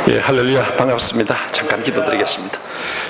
예, 할렐루야, 반갑습니다. 잠깐 기도드리겠습니다.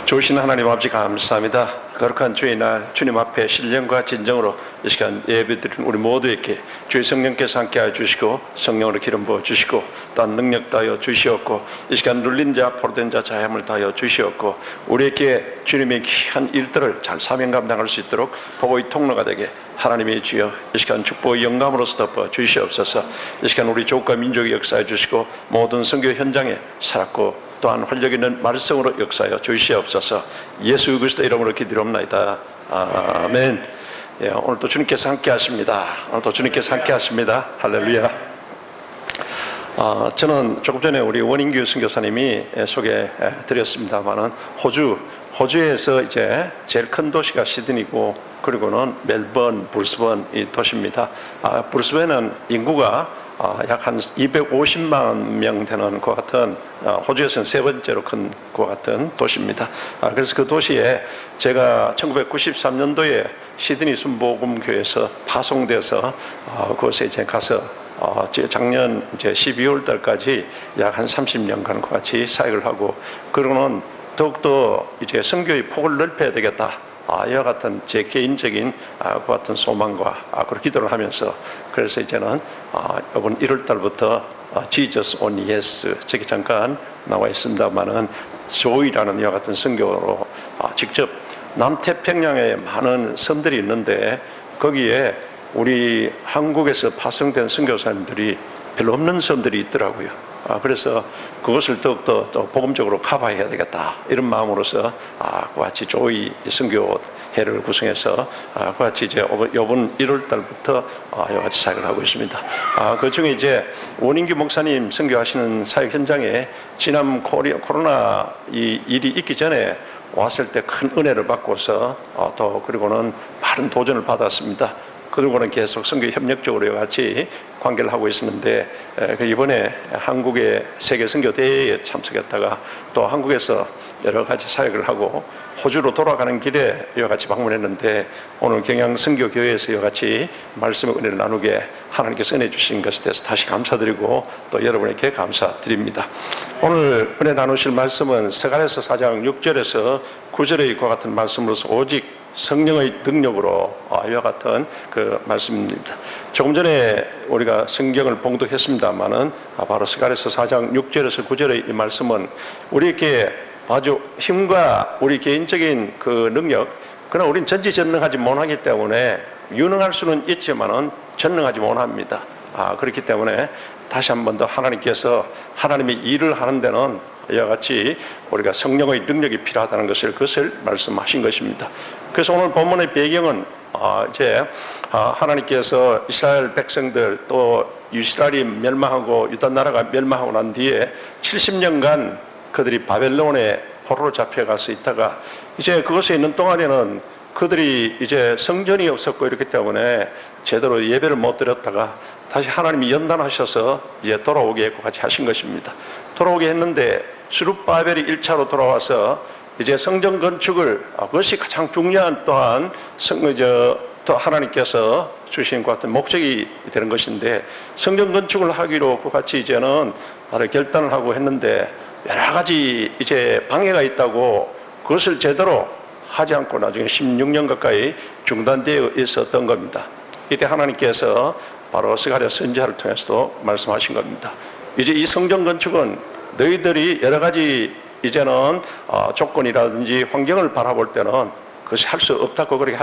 좋으신 하나님 아버지 감사합니다. 거룩한 주의 날 주님 앞에 신령과 진정으로 이 시간 예배드린 우리 모두에게 주의 성령께서 함께하여 주시고 성령으로 기름 부어 주시고 또한 능력 다하여 주시옵고 이 시간 눌린 자 포로된 자 자유함을 다하여 주시옵고 우리에게 주님의 귀한 일들을 잘 사명 감당할 수 있도록 복의 통로가 되게 하나님의 주여 이 시간 축복의 영감으로서 덮어 주시옵소서. 이 시간 우리 조국과 민족이 역사해 주시고 모든 선교 현장에 살았고 또한 활력 있는 말씀으로 역사하여 주시옵소서. 예수 그리스도 이름으로 기도합나이다. 아멘. 예, 오늘도 주님께서 함께 하십니다. 오늘도 주님께서 함께 하십니다. 할렐루야. 저는 조금 전에 우리 원인규 선교사님이 소개해 드렸습니다만은 호주에서 이제 제일 큰 도시가 시드니고 그리고는 멜번, 브리스번 이 도시입니다. 브리스번은 인구가 약 한 250만 명 되는 것 같은 호주에서는 세 번째로 큰 것 같은 도시입니다. 그래서 그 도시에 제가 1993년도에 시드니 순복음교회에서 파송돼서 그곳에 이제 가서 작년 이제 12월 달까지 약 한 30년간 같이 사역을 하고 그러고는 더욱더 이제 선교의 폭을 넓혀야 되겠다. 이와 같은 제 개인적인 그 같은 소망과 그런 기도를 하면서 그래서 이제는 이번 1월 달부터 Jesus on Yes 저기 잠깐 나와 있습니다만은 조이라는 이와 같은 선교로 직접 남태평양에 많은 섬들이 있는데 거기에 우리 한국에서 파송된 선교사님들이 별로 없는 섬들이 있더라고요. 그래서 그것을 더욱더 또 복음적으로 커버해야 되겠다 이런 마음으로서 그같이 조이 선교회를 구성해서 그같이 이제 이번 1월 달부터 이같이 사역을 하고 있습니다. 그 중에 이제 원인규 목사님 선교하시는 사역 현장에 지난 코로나 이 일이 있기 전에 왔을 때 큰 은혜를 받고서 또 그리고는 많은 도전을 받았습니다. 그리고는 계속 선교 협력적으로 같이 관계를 하고 있었는데 이번에 한국의 세계 선교 대회에 참석했다가 또 한국에서 여러 가지 사역을 하고 호주로 돌아가는 길에 이와 같이 방문했는데 오늘 경양 선교교회에서 이와 같이 말씀의 은혜를 나누게 하나님께서 은혜 주신 것에 대해서 다시 감사드리고 또 여러분에게 감사드립니다. 오늘 은혜 나누실 말씀은 스가랴서 4장 6절에서 9절의 이와 같은 말씀으로서 오직 성령의 능력으로 이와 같은 그 말씀입니다. 조금 전에 우리가 성경을 봉독했습니다만은 바로 스가랴서 4장 6절에서 9절의 이 말씀은 우리에게 아주 힘과 우리 개인적인 그 능력, 그러나 우리는 전지전능하지 못하기 때문에 유능할 수는 있지만은 전능하지 못합니다. 그렇기 때문에 다시 한 번 더 하나님께서 하나님의 일을 하는 데는 이와 같이 우리가 성령의 능력이 필요하다는 그것을 말씀하신 것입니다. 그래서 오늘 본문의 배경은 이제 하나님께서 이스라엘 백성들 또 이스라엘이 멸망하고 유다 나라가 멸망하고 난 뒤에 70년간 그들이 바벨론에 포로로 잡혀가서 있다가 이제 그것에 있는 동안에는 그들이 이제 성전이 없었고 이렇기 때문에 제대로 예배를 못 드렸다가 다시 하나님이 연단하셔서 이제 돌아오게 했고 같이 하신 것입니다. 돌아오게 했는데 스룹바벨이 1차로 돌아와서 이제 성전 건축을 그것이 가장 중요한 또한 또 하나님께서 주신 것 같은 목적이 되는 것인데 성전 건축을 하기로 같이 이제는 바로 결단을 하고 했는데 여러 가지 이제 방해가 있다고 그것을 제대로 하지 않고 나중에 16년 가까이 중단되어 있었던 겁니다. 이때 하나님께서 바로 스가랴 선지자를 통해서도 말씀하신 겁니다. 이제 이 성전 건축은 너희들이 여러 가지 이제는 조건이라든지 환경을 바라볼 때는 그것이 할 수 없다고 그렇게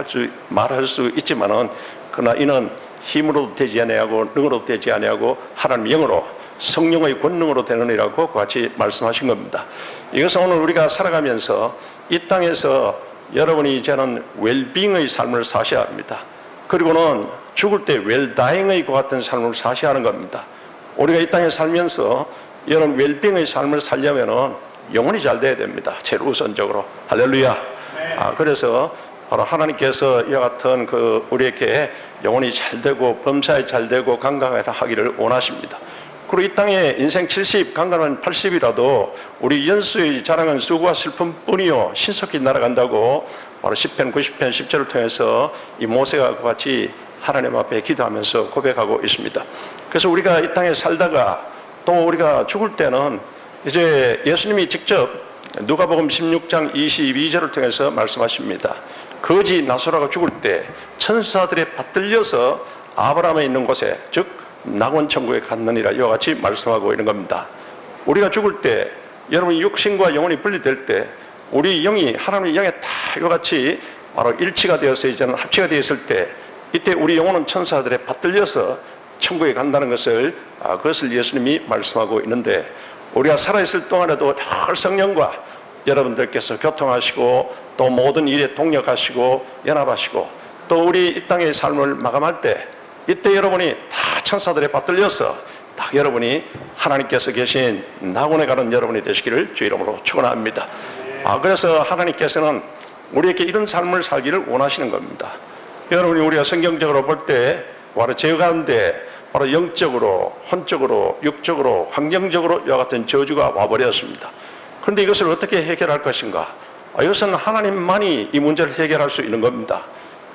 말할 수 있지만은 그러나 이는 힘으로도 되지 아니하고 능으로도 되지 아니하고 하나님 영으로 성령의 권능으로 되는 이라고 같이 말씀하신 겁니다. 이것은 오늘 우리가 살아가면서 이 땅에서 여러분이 이제는 웰빙의 삶을 사셔야 합니다. 그리고는 죽을 때 웰다잉의 것 같은 삶을 사셔야 하는 겁니다. 우리가 이 땅에 살면서 이런 웰빙의 삶을 살려면은 영혼이 잘 돼야 됩니다. 제일 우선적으로. 할렐루야. 그래서 바로 하나님께서 이와 같은 우리에게 영혼이 잘 되고 범사에 잘 되고 건강하기를 원하십니다. 그리고 이 땅에 인생 70, 강간은 80이라도 우리 연수의 자랑은 수고와 슬픔뿐이요 신속히 날아간다고 바로 10편, 90편, 10절을 통해서 이 모세가 같이 하나님 앞에 기도하면서 고백하고 있습니다. 그래서 우리가 이 땅에 살다가 또 우리가 죽을 때는 이제 예수님이 직접 누가복음 16장 22절을 통해서 말씀하십니다. 거지 나소라가 죽을 때 천사들에 받들려서 아브라함에 있는 곳에, 즉 낙원 천국에 갔느니라, 이와 같이 말씀하고 있는 겁니다. 우리가 죽을 때, 여러분 육신과 영혼이 분리될 때 우리 영이 하나님의 영에 다 이와 같이 바로 일치가 되어서 이제는 합치가 되었을 때, 이때 우리 영혼은 천사들에 받들려서 천국에 간다는 것을, 그것을 예수님이 말씀하고 있는데, 우리가 살아있을 동안에도 늘 성령과 여러분들께서 교통하시고 또 모든 일에 동력하시고 연합하시고, 또 우리 이 땅의 삶을 마감할 때, 이때 여러분이 다 천사들에 받들려서 다 여러분이 하나님께서 계신 낙원에 가는 여러분이 되시기를 주 이름으로 축원합니다. 그래서 하나님께서는 우리에게 이런 삶을 살기를 원하시는 겁니다. 여러분이 우리가 성경적으로 볼 때 바로 죄 가운데 바로 영적으로, 혼적으로, 육적으로, 환경적으로 이와 같은 저주가 와버렸습니다. 그런데 이것을 어떻게 해결할 것인가? 이것은 하나님만이 이 문제를 해결할 수 있는 겁니다.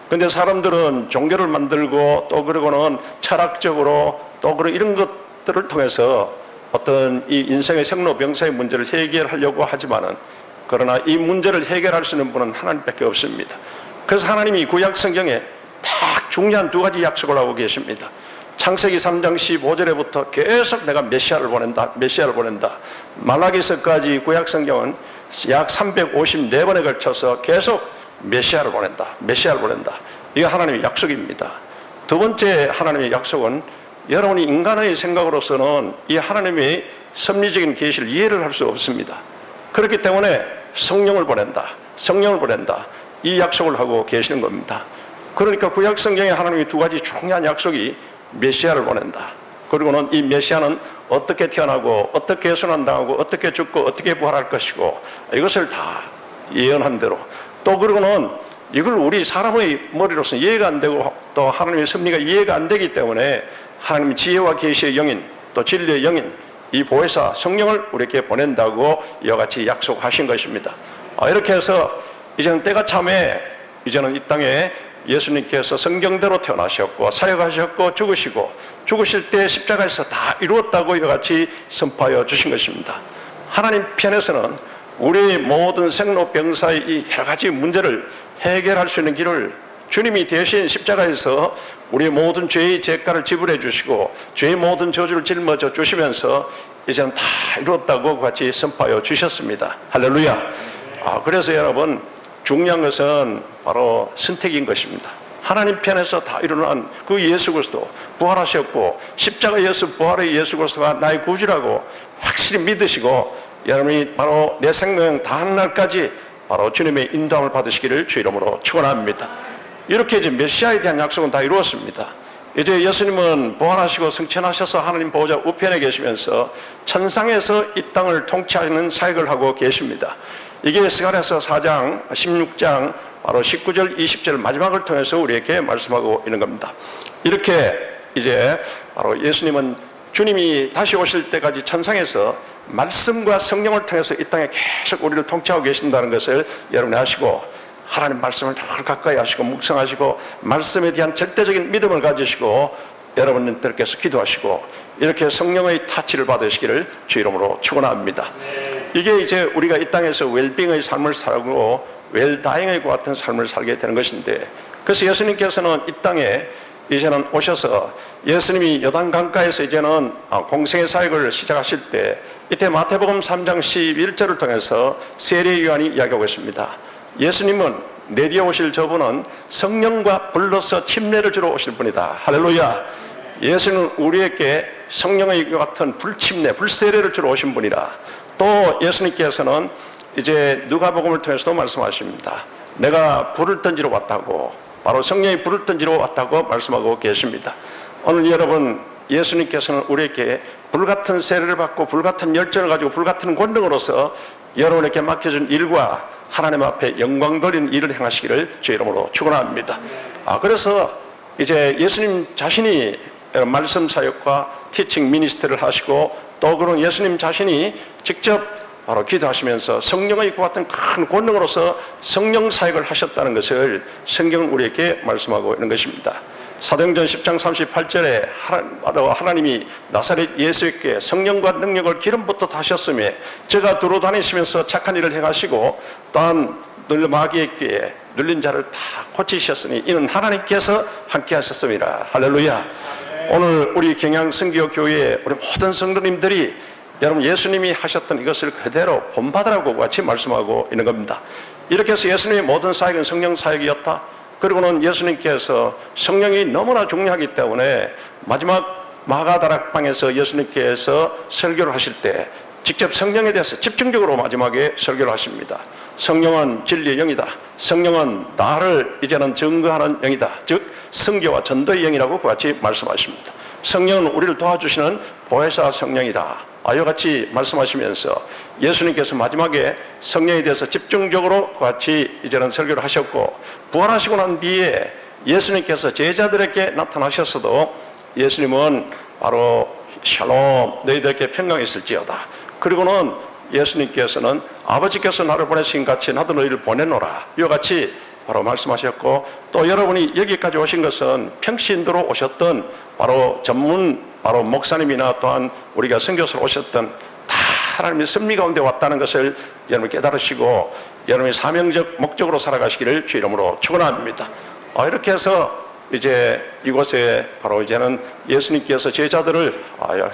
그런데 사람들은 종교를 만들고 또 그러고는 철학적으로 또 그런 이런 것들을 통해서 어떤 이 인생의 생로병사의 문제를 해결하려고 하지만은, 그러나 이 문제를 해결할 수 있는 분은 하나님밖에 없습니다. 그래서 하나님이 구약 성경에 딱 중요한 두 가지 약속을 하고 계십니다. 창세기 3장 15절에부터 계속 내가 메시아를 보낸다, 메시아를 보낸다. 말라기서까지 구약 성경은 약 354번에 걸쳐서 계속 메시아를 보낸다, 메시아를 보낸다. 이게 하나님의 약속입니다. 두 번째 하나님의 약속은, 여러분이 인간의 생각으로서는 이 하나님의 섭리적인 계시를 이해를 할 수 없습니다. 그렇기 때문에 성령을 보낸다, 성령을 보낸다, 이 약속을 하고 계시는 겁니다. 그러니까 구약 성경에 하나님의 두 가지 중요한 약속이 메시아를 보낸다, 그리고는 이 메시아는 어떻게 태어나고 어떻게 순환당하고 어떻게 죽고 어떻게 부활할 것이고, 이것을 다 예언한 대로, 또 그리고는 이걸 우리 사람의 머리로서 이해가 안 되고 또 하나님의 섭리가 이해가 안 되기 때문에 하나님의 지혜와 계시의 영인, 또 진리의 영인, 이 보혜사 성령을 우리에게 보낸다고 이와 같이 약속하신 것입니다. 이렇게 해서 이제는 때가 참에, 이제는 이 땅에 예수님께서 성경대로 태어나셨고 사역하셨고 죽으시고, 죽으실 때 십자가에서 다 이루었다고 이와 같이 선포하여 주신 것입니다. 하나님 편에서는 우리의 모든 생로병사의 이 여러 가지 문제를 해결할 수 있는 길을 주님이 대신 십자가에서 우리의 모든 죄의 죄가를 지불해 주시고 죄의 모든 저주를 짊어져 주시면서 이제는 다 이루었다고 같이 선포하여 주셨습니다. 할렐루야. 그래서 여러분, 중요한 것은 바로 선택인 것입니다. 하나님 편에서 다 일어난 그 예수 그리스도 부활하셨고, 십자가 예수, 부활의 예수 그리스도가 나의 구주라고 확실히 믿으시고, 여러분이 바로 내 생명 다한 날까지 바로 주님의 인도함을 받으시기를 주 이름으로 축원합니다. 이렇게 이제 메시아에 대한 약속은 다 이루었습니다. 이제 예수님은 부활하시고 승천하셔서 하나님 보호자 우편에 계시면서 천상에서 이 땅을 통치하는 사역을 하고 계십니다. 이게 스가랴서 4장 16장 바로 19절 20절 마지막을 통해서 우리에게 말씀하고 있는 겁니다. 이렇게 이제 바로 예수님은 주님이 다시 오실 때까지 천상에서 말씀과 성령을 통해서 이 땅에 계속 우리를 통치하고 계신다는 것을 여러분이 아시고, 하나님 말씀을 늘 가까이 하시고 묵상하시고 말씀에 대한 절대적인 믿음을 가지시고 여러분들께서 기도하시고, 이렇게 성령의 타치를 받으시기를 주 이름으로 축원합니다. 이게 이제 우리가 이 땅에서 웰빙의 삶을 살고 웰다잉의 같은 삶을 살게 되는 것인데, 그래서 예수님께서는 이 땅에 이제는 오셔서 예수님이 요단 강가에서 이제는 공생의 사역을 시작하실 때, 이때 마태복음 3장 11절을 통해서 세례 요한이 이야기하고 있습니다. 예수님은 내뒤에 오실 저분은 성령과 불로서 침례를 주러 오실 분이다. 할렐루야. 예수는 우리에게 성령의 같은 불침례, 불세례를 주러 오신 분이라. 또 예수님께서는 이제 누가복음을 통해서도 말씀하십니다. 내가 불을 던지러 왔다고, 바로 성령이 불을 던지러 왔다고 말씀하고 계십니다. 오늘 여러분, 예수님께서는 우리에게 불같은 세례를 받고 불같은 열정을 가지고 불같은 권능으로서 여러분에게 맡겨준 일과 하나님 앞에 영광 돌리는 일을 행하시기를 주 이름으로 축원합니다. 그래서 이제 예수님 자신이 말씀 사역과 티칭 미니스트를 하시고, 또 그런 예수님 자신이 직접 바로 기도하시면서 성령의 같은 큰 권능으로서 성령 사역을 하셨다는 것을 성경은 우리에게 말씀하고 있는 것입니다. 사도행전 10장 38절에 하나님이 나사렛 예수께 성령과 능력을 기름부터 다셨으며 제가 두루 다니시면서 착한 일을 행하시고 또한 마귀에게 눌린 자를 다 고치셨으니 이는 하나님께서 함께 하셨습니다. 할렐루야. 오늘 우리 경양선교교회의 우리 모든 성도님들이 여러분 예수님이 하셨던 이것을 그대로 본받으라고 같이 말씀하고 있는 겁니다. 이렇게 해서 예수님의 모든 사역은 성령 사역이었다. 그리고는 예수님께서 성령이 너무나 중요하기 때문에 마지막 마가다락방에서 예수님께서 설교를 하실 때 직접 성령에 대해서 집중적으로 마지막에 설교를 하십니다. 성령은 진리의 영이다. 성령은 나를 이제는 증거하는 영이다. 즉 선교와 전도의 영이라고 같이 말씀하십니다. 성령은 우리를 도와주시는 보혜사 성령이다. 이와 같이 말씀하시면서 예수님께서 마지막에 성령에 대해서 집중적으로 같이 이제는 설교를 하셨고 부활하시고 난 뒤에 예수님께서 제자들에게 나타나셨어도 예수님은 바로 샬롬 너희들에게 평강이 있을지어다. 그리고는 예수님께서는 아버지께서 나를 보내신 같이 나도 너희를 보내노라. 이와 같이 바로 말씀하셨고 또 여러분이 여기까지 오신 것은 평신도로 오셨던 바로 전문 바로 목사님이나 또한 우리가 선교사로 오셨던 다 하나님의 섭리 가운데 왔다는 것을 여러분 깨달으시고 여러분의 사명적 목적으로 살아가시기를 주 이름으로 축원합니다. 이렇게 해서 이제 이곳에 바로 이제는 예수님께서 제자들을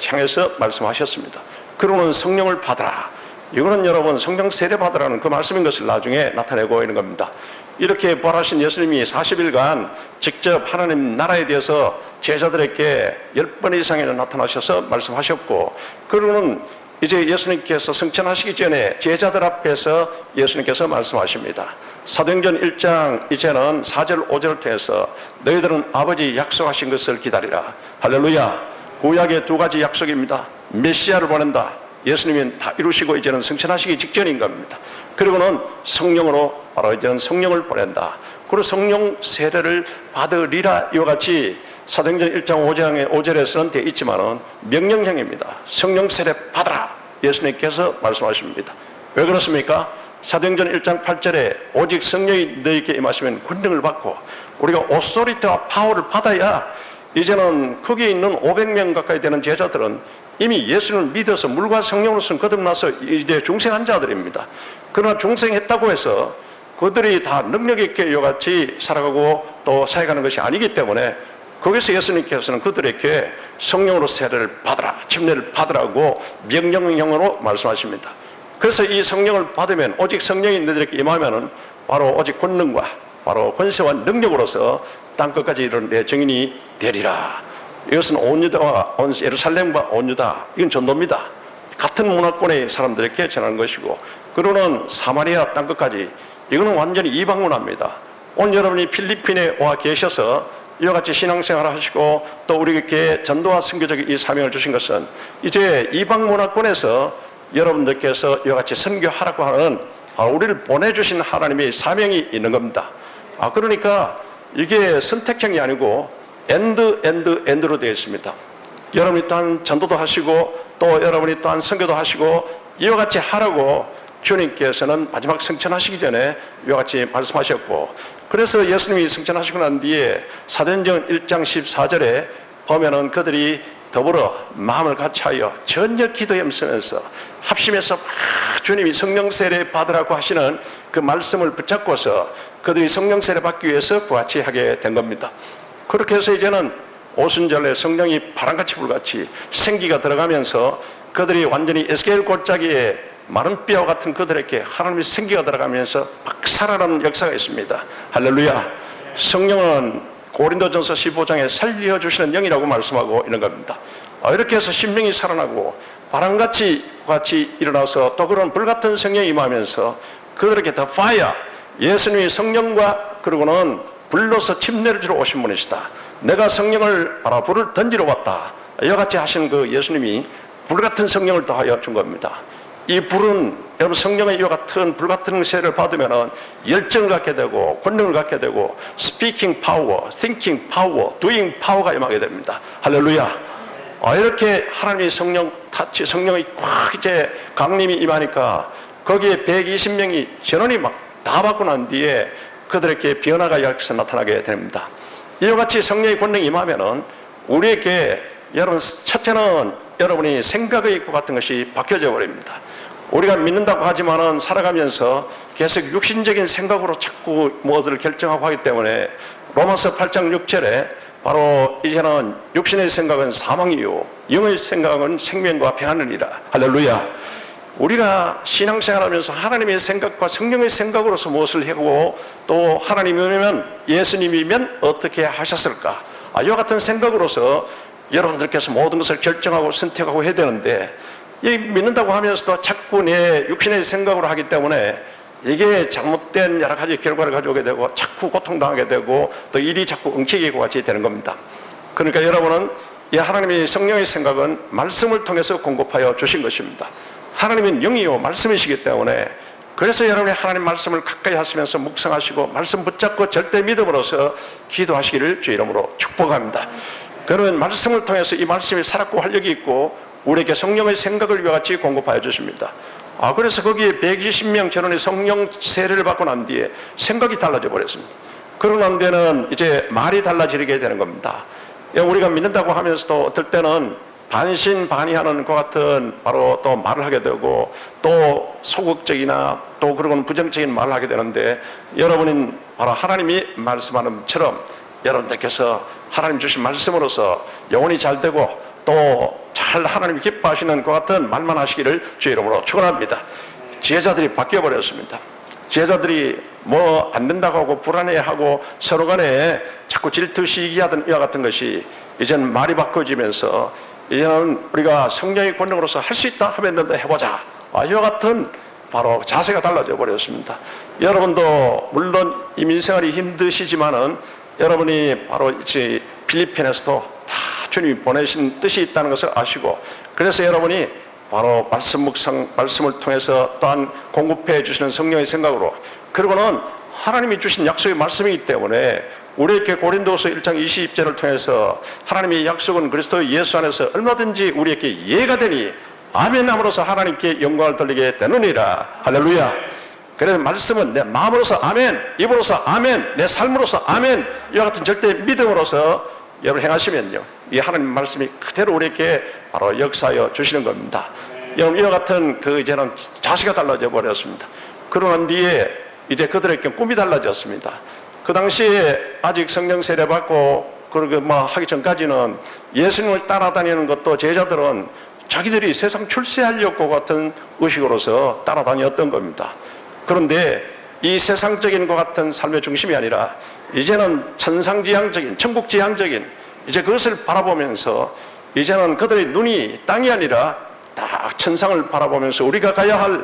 향해서 말씀하셨습니다. 그러면 성령을 받으라. 이거는 여러분 성령 세례 받으라는 그 말씀인 것을 나중에 나타내고 있는 겁니다. 이렇게 부활하신 예수님이 40일간 직접 하나님 나라에 대해서 제자들에게 10번 이상이나 나타나셔서 말씀하셨고 그러고는 이제 예수님께서 승천하시기 전에 제자들 앞에서 예수님께서 말씀하십니다. 사도행전 1장 이제는 4절 5절을 통해서 너희들은 아버지 약속하신 것을 기다리라. 할렐루야. 구약의 두 가지 약속입니다. 메시아를 보낸다. 예수님이 다 이루시고 이제는 승천하시기 직전인 겁니다. 그리고는 성령으로 바로 이제는 성령을 보낸다. 그리고 성령 세례를 받으리라. 이와 같이 사도행전 1장 5절에서는 되어 있지만은 명령형입니다. 성령 세례 받아라. 예수님께서 말씀하십니다. 왜 그렇습니까? 사도행전 1장 8절에 오직 성령이 너희에게 임하시면 권능을 받고 우리가 오소리티와 파워를 받아야 이제는 거기에 있는 500명 가까이 되는 제자들은 이미 예수를 믿어서 물과 성령으로서 거듭나서 이제 중생한 자들입니다. 그러나 중생했다고 해서 그들이 다 능력 있게 이와 같이 살아가고 또 사역하는 것이 아니기 때문에 거기서 예수님께서는 그들에게 성령으로 세례를 받으라, 침례를 받으라고 명령형으로 말씀하십니다. 그래서 이 성령을 받으면 오직 성령이 너희들에게 임하면은 바로 오직 권능과 바로 권세와 능력으로서 땅끝까지 이르는 내 증인이 되리라. 이것은 온 유다와 예루살렘과 온 유다, 이건 전도입니다. 같은 문화권의 사람들에게 전하는 것이고 그러는 사마리아 땅끝까지 이거는 완전히 이방 문화입니다. 오늘 여러분이 필리핀에 와 계셔서 이와 같이 신앙생활을 하시고 또 우리에게 전도와 선교적 이 사명을 주신 것은 이제 이방 문화권에서 여러분들께서 이와 같이 선교하라고 하는 우리를 보내주신 하나님의 사명이 있는 겁니다. 그러니까 이게 선택형이 아니고 엔드로 되어 있습니다. 여러분이 또한 전도도 하시고 또 여러분이 또한 선교도 하시고 이와 같이 하라고 주님께서는 마지막 승천하시기 전에 이와 같이 말씀하셨고 그래서 예수님이 승천하시고 난 뒤에 사도행전 1장 14절에 보면은 그들이 더불어 마음을 같이하여 전혀 기도에 힘쓰면서 합심해서 주님이 성령 세례 받으라고 하시는 그 말씀을 붙잡고서 그들이 성령 세례 받기 위해서 같이 하게 된 겁니다. 그렇게 해서 이제는 오순절에 성령이 바람같이 불같이 생기가 들어가면서 그들이 완전히 에스겔 골짜기에 마른 뼈 같은 그들에게 하나님의 생기가 들어가면서 막 살아나는 역사가 있습니다. 할렐루야. 성령은 고린도전서 15장에 살려주시는 영이라고 말씀하고 있는 겁니다. 이렇게 해서 심령이 살아나고 바람같이 일어나서 또 그런 불같은 성령이 임하면서 그들에게 더 파이어, 예수님이 성령과 그러고는 불로서 침례를 주러 오신 분이시다. 내가 성령을 불을 던지러 왔다. 이와 같이 하신 그 예수님이 불같은 성령을 더하여 준 겁니다. 이 불은 여러분 성령의 이와 같은 불같은 세례를 받으면 열정을 갖게 되고 권능을 갖게 되고 speaking power, thinking power, doing power가 임하게 됩니다. 할렐루야. 이렇게 하나님의 성령 타치, 성령이 확 이제 강림이 임하니까 거기에 120명이 전원이 막 다 받고 난 뒤에 그들에게 변화가 여기서 나타나게 됩니다. 이와 같이 성령의 권능이 임하면은 우리에게 여러분 첫째는 여러분이 생각의 입구 같은 것이 바뀌어져 버립니다. 우리가 믿는다고 하지만은 살아가면서 계속 육신적인 생각으로 자꾸 무엇을 결정하고 하기 때문에 로마서 8장 6절에 바로 이제는 육신의 생각은 사망이요 영의 생각은 생명과 평안이니라. 할렐루야. 우리가 신앙생활하면서 하나님의 생각과 성령의 생각으로서 무엇을 하고 또 하나님이면 예수님이면 어떻게 하셨을까? 이와 같은 생각으로서 여러분들께서 모든 것을 결정하고 선택하고 해야 되는데 이 믿는다고 하면서도 자꾸 내 육신의 생각으로 하기 때문에 이게 잘못된 여러 가지 결과를 가져오게 되고 자꾸 고통당하게 되고 또 일이 자꾸 엉키기고 같이 되는 겁니다. 그러니까 여러분은 이 하나님의 성령의 생각은 말씀을 통해서 공급하여 주신 것입니다. 하나님은 영이요 말씀이시기 때문에 그래서 여러분이 하나님 말씀을 가까이 하시면서 묵상하시고 말씀 붙잡고 절대 믿음으로써 기도하시기를 주 이름으로 축복합니다. 그러면 말씀을 통해서 이 말씀이 살았고 활력이 있고 우리에게 성령의 생각을 이와 같이 공급하여 주십니다. 그래서 거기에 120명 전원의 성령 세례를 받고 난 뒤에 생각이 달라져 버렸습니다. 그러고 난 뒤에는 이제 말이 달라지게 되는 겁니다. 우리가 믿는다고 하면서도 어떨 때는 반신반의하는 것 같은 바로 또 말을 하게 되고 또 소극적이나 또 그러고는 부정적인 말을 하게 되는데 여러분은 바로 하나님이 말씀하는 것처럼 여러분들께서 하나님 주신 말씀으로서 영혼이 잘 되고 또 잘 하나님이 기뻐하시는 것 같은 말만 하시기를 주의 이름으로 축원합니다. 지혜자들이 바뀌어버렸습니다. 지혜자들이 뭐 안 된다고 하고 불안해하고 서로 간에 자꾸 질투 시기하던 이와 같은 것이 이제는 말이 바꿔지면서 이제는 우리가 성령의 권능으로서 할 수 있다 하면 된다 해보자. 이와 같은 바로 자세가 달라져 버렸습니다. 여러분도 물론 이민생활이 힘드시지만은 여러분이 바로 이 필리핀에서도 다 주님이 보내신 뜻이 있다는 것을 아시고 그래서 여러분이 바로 말씀 묵상, 말씀을 통해서 또한 공급해 주시는 성령의 생각으로 그리고는 하나님이 주신 약속의 말씀이기 때문에 우리에게 고린도서 1장 20절을 통해서 하나님의 약속은 그리스도 예수 안에서 얼마든지 우리에게 이해가 되니 아멘 함으로써 하나님께 영광을 돌리게 되느니라. 할렐루야. 그래서 말씀은 내 마음으로서 아멘, 입으로서 아멘, 내 삶으로서 아멘 이와 같은 절대 믿음으로서 여러분 행하시면요 이 하나님 말씀이 그대로 우리에게 바로 역사하여 주시는 겁니다. 여러분 이와 같은 이제는 자세가 달라져 버렸습니다. 그러고 난 뒤에 이제 그들에게 꿈이 달라졌습니다. 그 당시에 아직 성령 세례 받고 그러고 하기 전까지는 예수님을 따라다니는 것도 제자들은 자기들이 세상 출세하려고 같은 의식으로서 따라다녔던 겁니다. 그런데 이 세상적인 것 같은 삶의 중심이 아니라 이제는 천상지향적인 천국지향적인 이제 그것을 바라보면서 이제는 그들의 눈이 땅이 아니라 딱 천상을 바라보면서 우리가 가야 할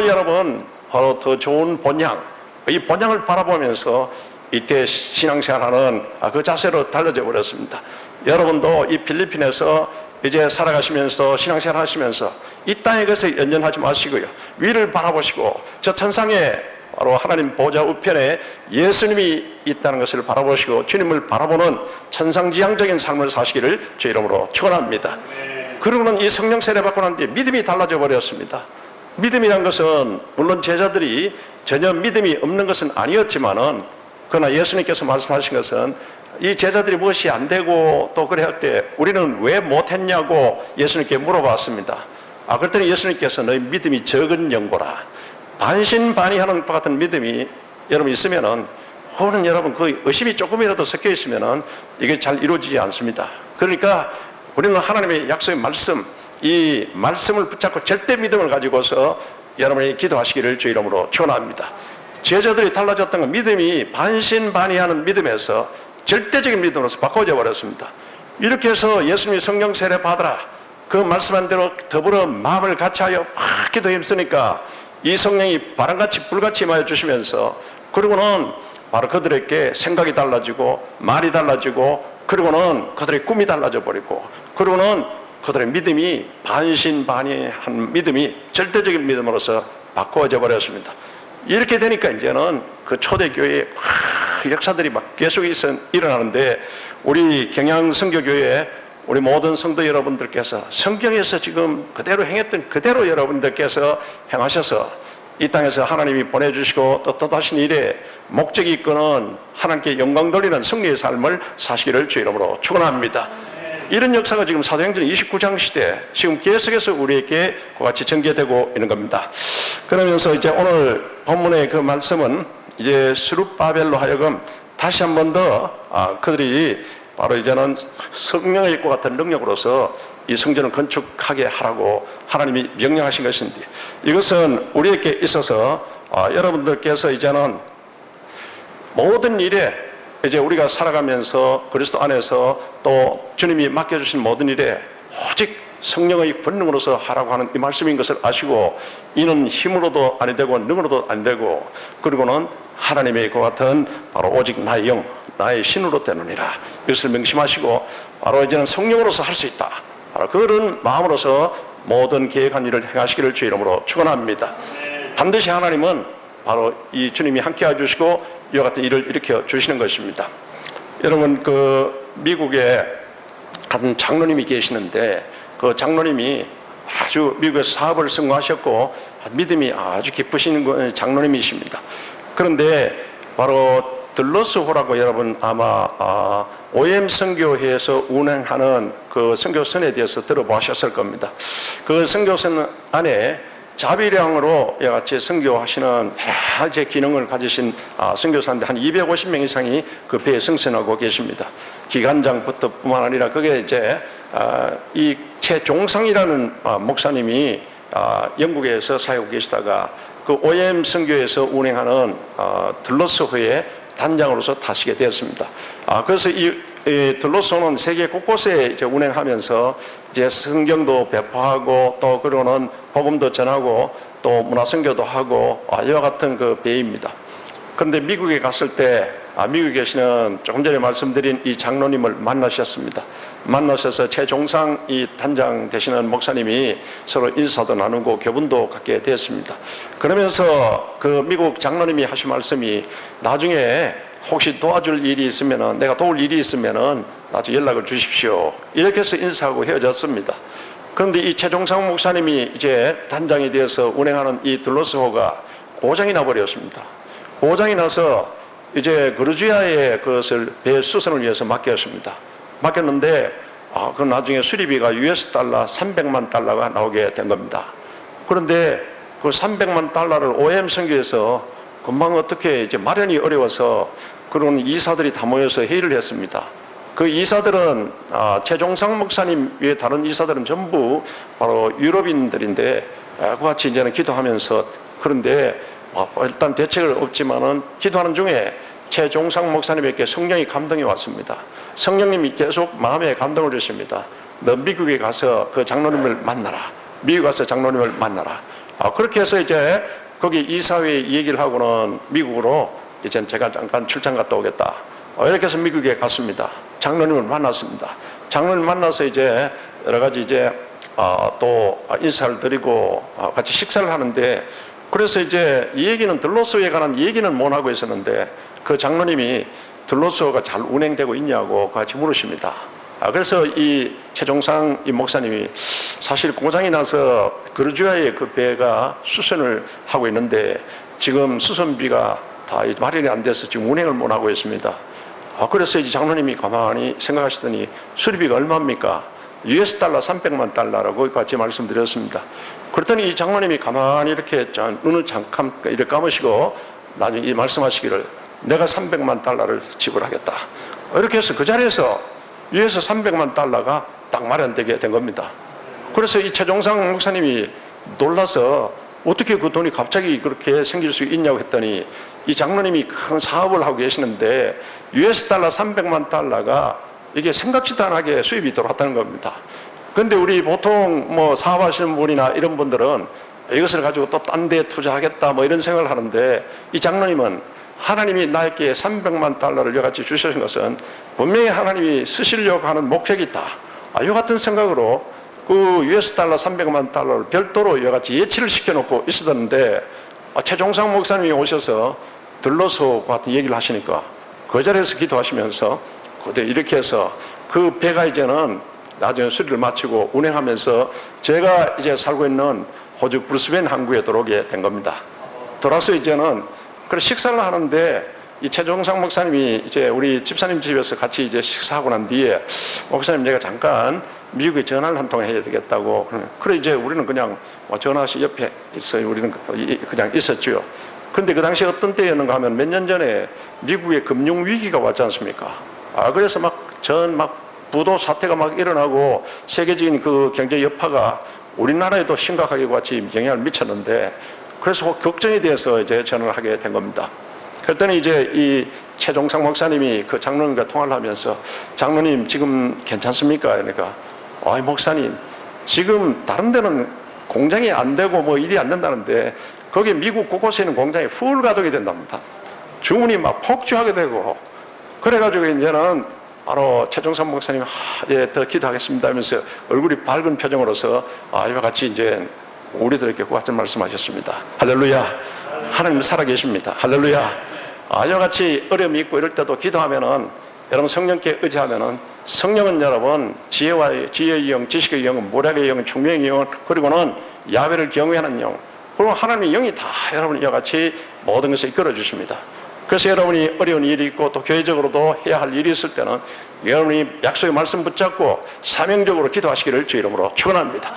여러분 바로 더 좋은 본향 이 본향을 바라보면서 이때 신앙생활하는 그 자세로 달라져 버렸습니다. 여러분도 이 필리핀에서 이제 살아가시면서 신앙생활 하시면서 이 땅의 것에 연연하지 마시고요 위를 바라보시고 저 천상에 바로 하나님 보좌 우편에 예수님이 있다는 것을 바라보시고 주님을 바라보는 천상지향적인 삶을 사시기를 주 이름으로 축원합니다. 그러고는 이 성령 세례 받고 난 뒤에 믿음이 달라져 버렸습니다. 믿음이란 것은 물론 제자들이 전혀 믿음이 없는 것은 아니었지만은 그러나 예수님께서 말씀하신 것은 이 제자들이 무엇이 안 되고 또 그래 할 때 우리는 왜 못했냐고 예수님께 물어봤습니다. 그랬더니 예수님께서 너희 믿음이 적은 영고라. 반신반의하는 것 같은 믿음이 여러분 있으면은 혹은 여러분 그 의심이 조금이라도 섞여 있으면은 이게 잘 이루어지지 않습니다. 그러니까 우리는 하나님의 약속의 말씀, 이 말씀을 붙잡고 절대 믿음을 가지고서 여러분이 기도하시기를 주 이름으로 축원합니다. 제자들이 달라졌던 건 믿음이 반신반의하는 믿음에서 절대적인 믿음으로서 바꿔져 버렸습니다. 이렇게 해서 예수님이 성령 세례 받으라 그 말씀한 대로 더불어 마음을 같이하여 확 기도에 힘쓰니까 이 성령이 바람같이 불같이 임하여 주시면서 그리고는 바로 그들에게 생각이 달라지고 말이 달라지고 그리고는 그들의 꿈이 달라져 버리고 그리고는 그들의 믿음이 반신반의한 믿음이 절대적인 믿음으로서 바꿔져 버렸습니다. 이렇게 되니까 이제는 그 초대교회의 역사들이 막 계속 일어나는데 우리 경양선교교회 우리 모든 성도 여러분들께서 성경에서 지금 그대로 행했던 그대로 여러분들께서 행하셔서 이 땅에서 하나님이 보내주시고 또 떠나신 일에 목적이 있거는 하나님께 영광 돌리는 승리의 삶을 사시기를 주 이름으로 축원합니다. 이런 역사가 지금 사도행전 29장 시대 지금 계속해서 우리에게 그와 같이 전개되고 있는 겁니다. 그러면서 이제 오늘 본문의 그 말씀은 이제 스룹바벨로 하여금 다시 한 번 더 그들이 바로 이제는 성령의 일과 같은 능력으로서 이 성전을 건축하게 하라고 하나님이 명령하신 것인데, 이것은 우리에게 있어서 여러분들께서 이제는 모든 일에 이제 우리가 살아가면서 그리스도 안에서 또 주님이 맡겨주신 모든 일에 오직 성령의 권능으로서 하라고 하는 이 말씀인 것을 아시고, 이는 힘으로도 아니 되고 능으로도 아니 되고, 그리고는 하나님의 그 같은 바로 오직 나의 영, 나의 신으로 되느니라, 이것을 명심하시고 바로 이제는 성령으로서 할 수 있다, 바로 그런 마음으로서 모든 계획한 일을 행하시기를 주 이름으로 축원합니다. 반드시 하나님은 바로 이 주님이 함께 해주시고 이와 같은 일을 일으켜 주시는 것입니다. 여러분, 그 미국에 한 장로님이 계시는데, 그 장로님이 아주 미국에서 사업을 성공하셨고 믿음이 아주 깊으신 장로님이십니다. 그런데 바로 들러스호라고 여러분 아마 OM 선교회에서 운행하는 그 선교선에 대해서 들어보셨을 겁니다. 그 선교선 안에 자비량으로 같이 선교하시는 여러 가지 기능을 가지신 선교사인데 한 250명 이상이 그 배에 승선하고 계십니다. 기관장부터 뿐만 아니라 그게 이제 이 최종상이라는 목사님이 영국에서 사역하고 계시다가 그 OM 선교에서 운행하는 들러스호의 단장으로서 타시게 되었습니다. 그래서 이 들러스호는 세계 곳곳에 이제 운행하면서 이제 성경도 배포하고 또 그러는 복음도 전하고 또 문화 선교도 하고 이와 같은 그 배입니다. 그런데 미국에 갔을 때 미국에 계시는 조금 전에 말씀드린 이 장로님을 만나셨습니다. 만나셔서 최종상 이 단장 되시는 목사님이 서로 인사도 나누고 교분도 갖게 되었습니다. 그러면서 그 미국 장로님이 하신 말씀이, 나중에 혹시 도와줄 일이 있으면은, 내가 도울 일이 있으면은 나중에 연락을 주십시오, 이렇게 해서 인사하고 헤어졌습니다. 그런데 이 최종상 목사님이 이제 단장이 되어서 운행하는 이 들러스호가 고장이 나버렸습니다. 고장이 나서 이제 그루지아에 그것을 배 수선을 위해서 맡겼습니다. 맡겼는데 그 나중에 수리비가 US 달러 300만 달러가 나오게 된 겁니다. 그런데 그 300만 달러를 OM 선교에서 금방 어떻게 이제 마련이 어려워서 그런 이사들이 다 모여서 회의를 했습니다. 그 이사들은 최종상 목사님 외에 다른 이사들은 전부 바로 유럽인들인데 같이 이제는 기도하면서, 그런데 일단 대책을 없지만은 기도하는 중에 최종상 목사님에게 성령이 감동이 왔습니다. 성령님이 계속 마음에 감동을 주십니다. 너 미국에 가서 그 장로님을 만나라. 미국 가서 장로님을 만나라. 그렇게 해서 이제 거기 이사회에 얘기를 하고는 미국으로 이제 제가 잠깐 출장 갔다 오겠다, 이렇게 해서 미국에 갔습니다. 장로님을 만났습니다. 장로님 만나서 이제 여러 가지 이제 또 인사를 드리고 같이 식사를 하는데, 그래서 이제 이 얘기는 들러스호에 관한 얘기는 못 하고 있었는데 그 장로님이 들러스호가 잘 운행되고 있냐고 같이 물으십니다. 그래서 이 최종상 이 목사님이 사실 고장이 나서 그루지아의 그 배가 수선을 하고 있는데 지금 수선비가 다 마련이 안 돼서 지금 운행을 못 하고 있습니다. 그래서 이제 장로님이 가만히 생각하시더니 수리비가 얼마입니까? US 달러 300만 달러라고 같이 말씀드렸습니다. 그랬더니 이 장로님이 가만히 이렇게 눈을 잠깐 이렇게 감으시고 나중에 이 말씀하시기를, 내가 300만 달러를 지불하겠다, 이렇게 해서 그 자리에서 US 300만 달러가 딱 마련되게 된 겁니다. 그래서 이 최종상 목사님이 놀라서 어떻게 그 돈이 갑자기 그렇게 생길 수 있냐고 했더니, 이 장로님이 큰 사업을 하고 계시는데 US 달러 300만 달러가 이게 생각지도 않게 수입이 들어왔다는 겁니다. 그런데 우리 보통 뭐 사업하시는 분이나 이런 분들은 이것을 가지고 또 딴 데 투자하겠다 뭐 이런 생각을 하는데, 이 장로님은 하나님이 나에게 300만 달러를 여같이 주신 것은 분명히 하나님이 쓰시려고 하는 목적이 있다, 이 같은 생각으로 그 US 달러 300만 달러를 별도로 여같이 예치를 시켜놓고 있었는데, 최종상 목사님이 오셔서 들러서 같은 얘기를 하시니까 그 자리에서 기도하시면서 이렇게 해서 그 배가 이제는 나중에 수리를 마치고 운행하면서 제가 이제 살고 있는 호주 브리스벤 항구에 들어오게 된 겁니다. 돌아서 이제는 그래 식사를 하는데 이 최종상 목사님이 이제 우리 집사님 집에서 같이 이제 식사하고 난 뒤에 목사님 내가 잠깐 미국에 전화를 한 통 해야 되겠다고. 그래 이제 우리는 그냥 전화시 옆에 있어요. 우리는 그냥 있었죠. 그런데 그 당시에 어떤 때였는가 하면 몇 년 전에 미국에 금융 위기가 왔지 않습니까? 그래서 막 부도 사태가 막 일어나고 세계적인 그 경제 여파가 우리나라에도 심각하게 같이 영향을 미쳤는데, 그래서 걱정에 대해서 이제 전화를 하게 된 겁니다. 그랬더니 이제 이 최종상 목사님이 그 장로님과 통화를 하면서 장로님 지금 괜찮습니까? 그러니까 목사님 지금 다른 데는 공장이 안 되고 뭐 일이 안 된다는데 거기 미국 곳곳에 있는 공장이 풀 가동이 된답니다. 주문이 막 폭주하게 되고 그래가지고 이제는 바로 최종상 목사님 예, 더 기도하겠습니다 하면서 얼굴이 밝은 표정으로서 이와 같이 이제 우리들에게 그 같은 말씀하셨습니다. 할렐루야. 하나님 살아계십니다. 할렐루야. 이와 같이 어려움이 있고 이럴 때도 기도하면은 여러분 성령께 의지하면은 성령은 여러분 지혜의 영, 지식의 영, 모략의 영, 총명의 영, 그리고는 야훼를 경외하는 영, 그리고 하나님의 영이 다 여러분 이와 같이 모든 것을 이끌어 주십니다. 그래서 여러분이 어려운 일이 있고 또 교회적으로도 해야 할 일이 있을 때는 여러분이 약속의 말씀 붙잡고 사명적으로 기도하시기를 주 이름으로 축원합니다.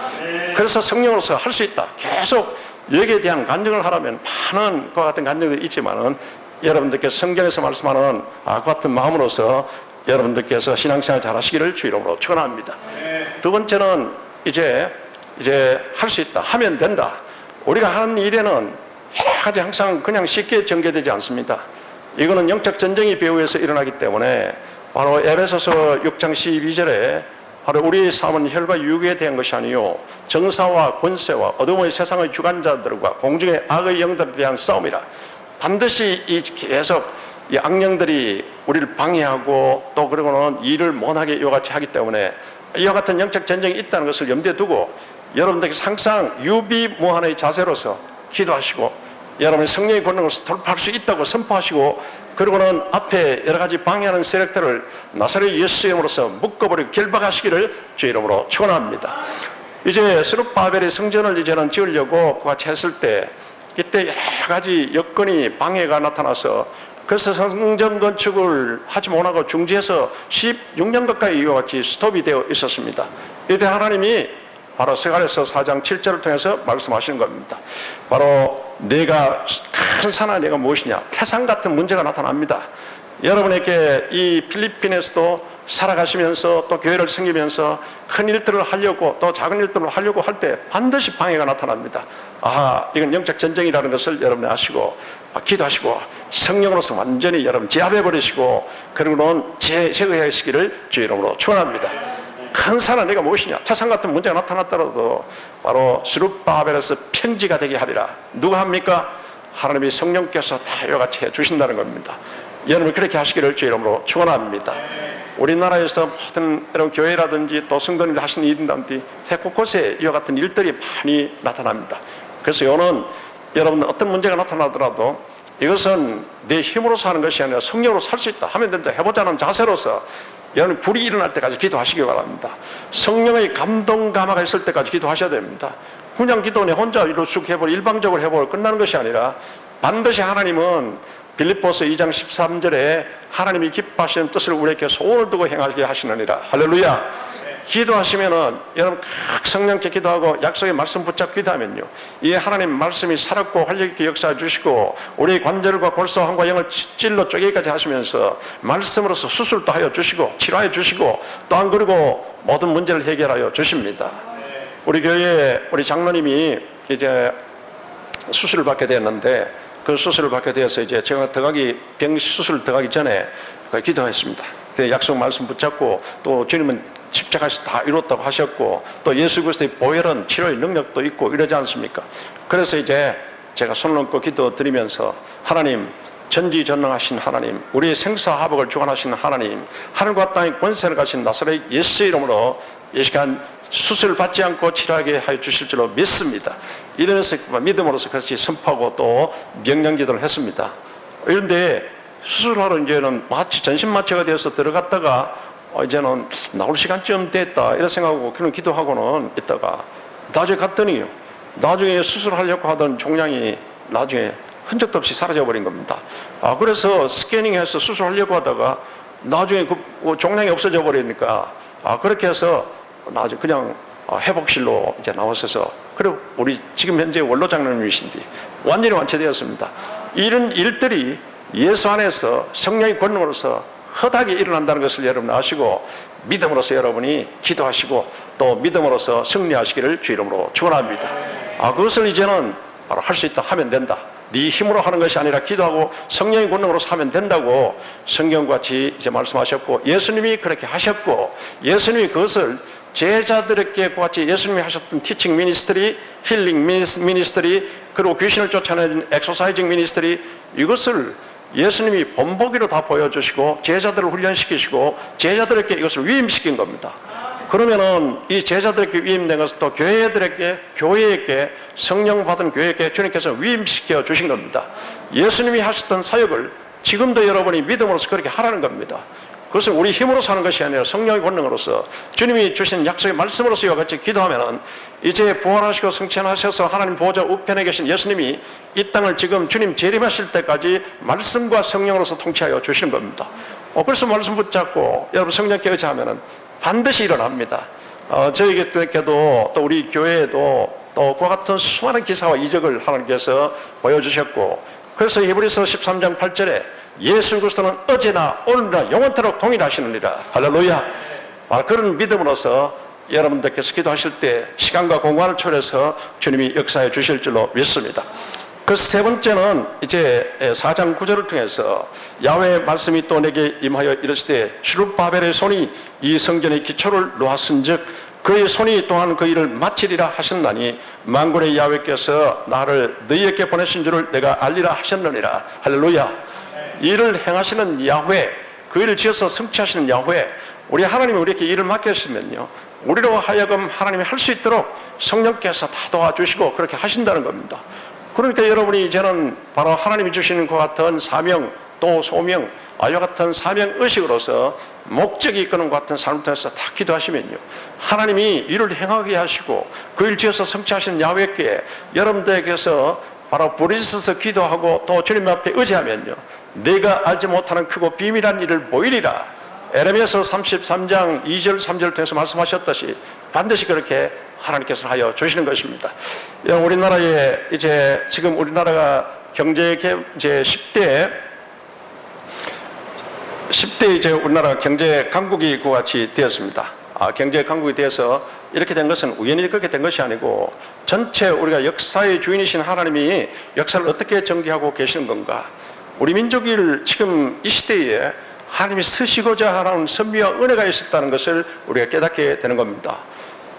그래서 성령으로서 할 수 있다. 계속 여기에 대한 간증을 하라면 많은 그와 같은 간증들이 있지만은 여러분들께서 성경에서 말씀하는 그 같은 마음으로서 여러분들께서 신앙생활 잘 하시기를 주 이름으로 축원합니다. 두 번째는 이제 할 수 있다. 하면 된다. 우리가 하는 일에는 여러 가지 항상 그냥 쉽게 전개되지 않습니다. 이거는 영적 전쟁이 배후에서 일어나기 때문에 바로 에베소서 6장 12절에 바로 우리의 삶은 혈과 육에 대한 것이 아니요 정사와 권세와 어둠의 세상의 주관자들과 공중의 악의 영들에 대한 싸움이라. 반드시 계속 이 악령들이 우리를 방해하고 또 그러고는 일을 못하게 이와 같이 하기 때문에 이와 같은 영적 전쟁이 있다는 것을 염두에 두고 여러분들께서 항상 유비무한의 자세로서 기도하시고 여러분의 성령의 권능으로서 돌파할 수 있다고 선포하시고, 그리고는 앞에 여러 가지 방해하는 세력들을 나사렛 예수 이름으로서 묶어버리고 결박하시기를 주 이름으로 축원합니다. 이제 스룹바벨의 성전을 이제는 지으려고 같이 했을 때 이때 여러 가지 여건이 방해가 나타나서 그래서 성전 건축을 하지 못하고 중지해서 16년 가까이 이와 같이 스톱이 되어 있었습니다. 이때 하나님이 바로 스가랴서 4장 7절을 통해서 말씀하시는 겁니다. 바로 내가 큰 산하 내가 무엇이냐, 태산 같은 문제가 나타납니다. 여러분에게 이 필리핀에서도 살아가시면서 또 교회를 섬기면서 큰 일들을 하려고 또 작은 일들을 하려고 할 때 반드시 방해가 나타납니다. 이건 영적 전쟁이라는 것을 여러분이 아시고 기도하시고 성령으로서 완전히 여러분 제압해 버리시고 그리고는 제거하시기를 주 이름으로 축원합니다. 큰 산은 내가 무엇이냐, 태산 같은 문제가 나타났더라도 바로 스룹바벨에서 평지가 되게 하리라. 누가 합니까? 하나님이 성령께서 다 이와 같이 해주신다는 겁니다. 여러분 그렇게 하시기를 주 이름으로 축원합니다. 우리나라에서 모든 이런 교회라든지 또 성도님들 하시는 일이라든지 곳곳에 이와 같은 일들이 많이 나타납니다. 그래서 이거는 여러분 어떤 문제가 나타나더라도 이것은 내 힘으로서 하는 것이 아니라 성령으로서 할 수 있다. 하면 된다. 해보자는 자세로서 여러분 불이 일어날 때까지 기도하시기 바랍니다. 성령의 감동 감화가 있을 때까지 기도하셔야 됩니다. 그냥 기도는 혼자 쑥 해버리고 일방적으로 해버리고 끝나는 것이 아니라 반드시 하나님은 빌립보서 2장 13절에 하나님이 기뻐하시는 뜻을 우리에게 소원을 두고 행하게 하시느니라. 할렐루야. 기도하시면은 여러분 각 성령께 기도하고 약속의 말씀 붙잡고 기도하면요, 이 하나님 말씀이 살았고 활력 있게 역사해 주시고 우리의 관절과 골수와 함과 영을 찔러 쪼개기까지 하시면서 말씀으로서 수술도 하여 주시고 치료해 주시고 또한 그리고 모든 문제를 해결하여 주십니다. 우리 교회에 우리 장로님이 이제 수술을 받게 됐는데 그 수술을 받게 되어서 이제 제가 병 수술 들어가기 전에 기도했습니다. 약속 말씀 붙잡고 또 주님은 십자가에서 다 이뤘다고 하셨고 또 예수 그리스도의 보혈은 치료의 능력도 있고 이러지 않습니까? 그래서 이제 제가 손을 얹고 기도 드리면서 하나님, 전지전능하신 하나님, 우리의 생사화복을 주관하시는 하나님, 하늘과 땅의 권세를 가진 나사렛 예수 이름으로 이 시간 수술을 받지 않고 치료하게 하여 주실 줄로 믿습니다. 이러면서 믿음으로서 같이 선포하고 또 명령기도를 했습니다. 그런데 수술하러 이제는 마치 전신마취가 되어서 들어갔다가 이제는 나올 시간쯤 됐다 이런 생각하고 그런 기도하고는 있다가 나중에 갔더니요, 나중에 수술하려고 하던 종양이 나중에 흔적도 없이 사라져버린 겁니다. 그래서 스캐닝해서 수술하려고 하다가 나중에 그 종양이 없어져 버리니까 그렇게 해서 나중에 그냥 회복실로 이제 나오셔서, 그리고 우리 지금 현재 원로 장로님이신데 완전히 완치되었습니다. 이런 일들이 예수 안에서 성령의 권능으로서 허다하게 일어난다는 것을 여러분 아시고, 믿음으로서 여러분이 기도하시고 또 믿음으로서 승리하시기를 주 이름으로 축원합니다. 그것을 이제는 바로 할 수 있다, 하면 된다. 네 힘으로 하는 것이 아니라 기도하고 성령의 권능으로서 하면 된다고 성경같이 이제 말씀하셨고, 예수님이 그렇게 하셨고, 예수님이 그것을 제자들에게 같이 예수님이 하셨던 티칭 미니스트리, 힐링 미니스트리, 그리고 귀신을 쫓아내는 엑소사이징 미니스트리, 이것을 예수님이 본보기로 다 보여주시고 제자들을 훈련시키시고 제자들에게 이것을 위임시킨 겁니다. 그러면은 이 제자들에게 위임된 것은 또 교회에게 성령 받은 교회에게 주님께서 위임시켜 주신 겁니다. 예수님이 하셨던 사역을 지금도 여러분이 믿음으로서 그렇게 하라는 겁니다. 그것은 우리 힘으로서 하는 것이 아니라 성령의 권능으로서 주님이 주신 약속의 말씀으로서 이와 같이 기도하면은, 이제 부활하시고 승천하셔서 하나님 보호자 우편에 계신 예수님이 이 땅을 지금 주님 재림하실 때까지 말씀과 성령으로서 통치하여 주시는 겁니다. 그래서 말씀 붙잡고 여러분 성령께 의지하면은 반드시 일어납니다. 저희에게도 또 우리 교회에도 또 그와 같은 수많은 기사와 이적을 하나님께서 보여주셨고, 그래서 히브리서 13장 8절에 예수 그리스도는 어제나 오늘이나 영원토록 동일하시느니라. 할렐루야. 그런 믿음으로서 여러분들께서 기도하실 때 시간과 공간을 초월해서 주님이 역사해 주실 줄로 믿습니다. 그래서 세 번째는 이제 4장 9절을 통해서 야훼의 말씀이 또 내게 임하여 이르시되 스룹바벨의 손이 이 성전의 기초를 놓았은즉 그의 손이 또한 그 일을 마치리라 하셨나니 만군의 야훼께서 나를 너희에게 보내신 줄을 내가 알리라 하셨느니라. 할렐루야. 일을 행하시는 야훼, 그 일을 지어서 성취하시는 야훼, 우리 하나님이 우리에게 일을 맡겼으면요, 우리로 하여금 하나님이 할 수 있도록 성령께서 다 도와주시고 그렇게 하신다는 겁니다. 그러니까 여러분이 이제는 바로 하나님이 주시는 것 같은 사명 또 소명, 이와 같은 사명의식으로서 목적이 이끄는 것 같은 삶을 통해서 다 기도하시면요, 하나님이 일을 행하게 하시고 그 일 지어서 성취하시는 야훼께 여러분들에게서 바로 부르셔서 기도하고 또 주님 앞에 의지하면요, 내가 알지 못하는 크고 비밀한 일을 보이리라. 에레미야서 33장 2절 3절을 통해서 말씀하셨듯이 반드시 그렇게 하나님께서 하여 주시는 것입니다. 우리나라에 이제 지금 우리나라가 경제 이제 10대 이제 우리나라 경제 강국이 그와 같이 되었습니다. 경제 강국이 되어서 이렇게 된 것은 우연히 그렇게 된 것이 아니고 전체 우리가 역사의 주인이신 하나님이 역사를 어떻게 전개하고 계시는 건가, 우리 민족이 지금 이 시대에 하나님이 쓰시고자 하는 선미와 은혜가 있었다는 것을 우리가 깨닫게 되는 겁니다.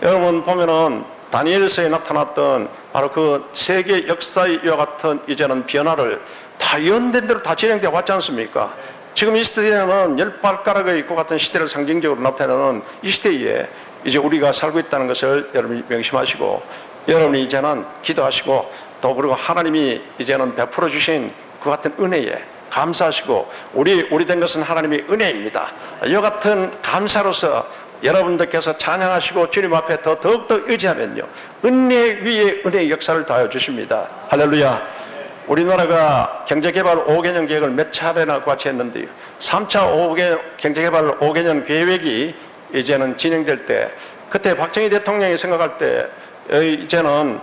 여러분 보면은 다니엘서에 나타났던 바로 그 세계 역사의 이와 같은 이제는 변화를 다 예언된 대로 다 진행되어 왔지 않습니까? 지금 이 시대에는 열 발가락의 있고 같은 시대를 상징적으로 나타내는 이 시대에 이제 우리가 살고 있다는 것을 여러분이 명심하시고, 여러분이 이제는 기도하시고 또 그리고 하나님이 이제는 베풀어 주신 그 같은 은혜에 감사하시고, 우리 된 것은 하나님의 은혜입니다. 이와 같은 감사로서 여러분들께서 찬양하시고 주님 앞에 더욱더 의지하면요, 은혜 위에 은혜의 역사를 더하여 주십니다. 할렐루야. 우리나라가 경제개발 5개년 계획을 몇 차례나 같이 했는데요, 3차 경제개발 5개년 계획이 이제는 진행될 때, 그때 박정희 대통령이 생각할 때 이제는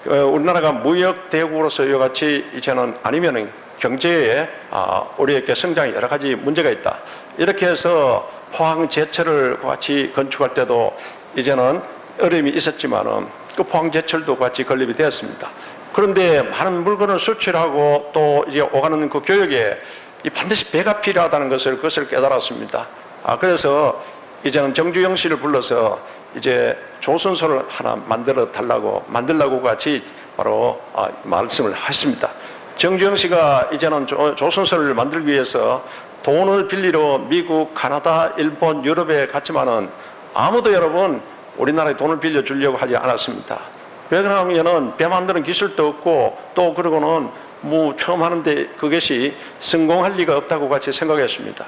우리나라가 무역 대국으로서 이와 같이 이제는 아니면은 경제에 우리에게 성장에 여러 가지 문제가 있다, 이렇게 해서 포항 제철을 같이 건축할 때도 이제는 어려움이 있었지만은 그 포항 제철도 같이 건립이 되었습니다. 그런데 많은 물건을 수출하고 또 이제 오가는 그 교역에 반드시 배가 필요하다는 그것을 깨달았습니다. 그래서 이제는 정주영 씨를 불러서 이제 조선소를 하나 만들라고 같이 바로 말씀을 하십니다. 정주영 씨가 이제는 조선소를 만들기 위해서 돈을 빌리러 미국, 카나다, 일본, 유럽에 갔지만은 아무도 여러분 우리나라에 돈을 빌려주려고 하지 않았습니다. 왜 그러냐면은 배 만드는 기술도 없고 또 그러고는 처음 하는데 그것이 성공할 리가 없다고 같이 생각했습니다.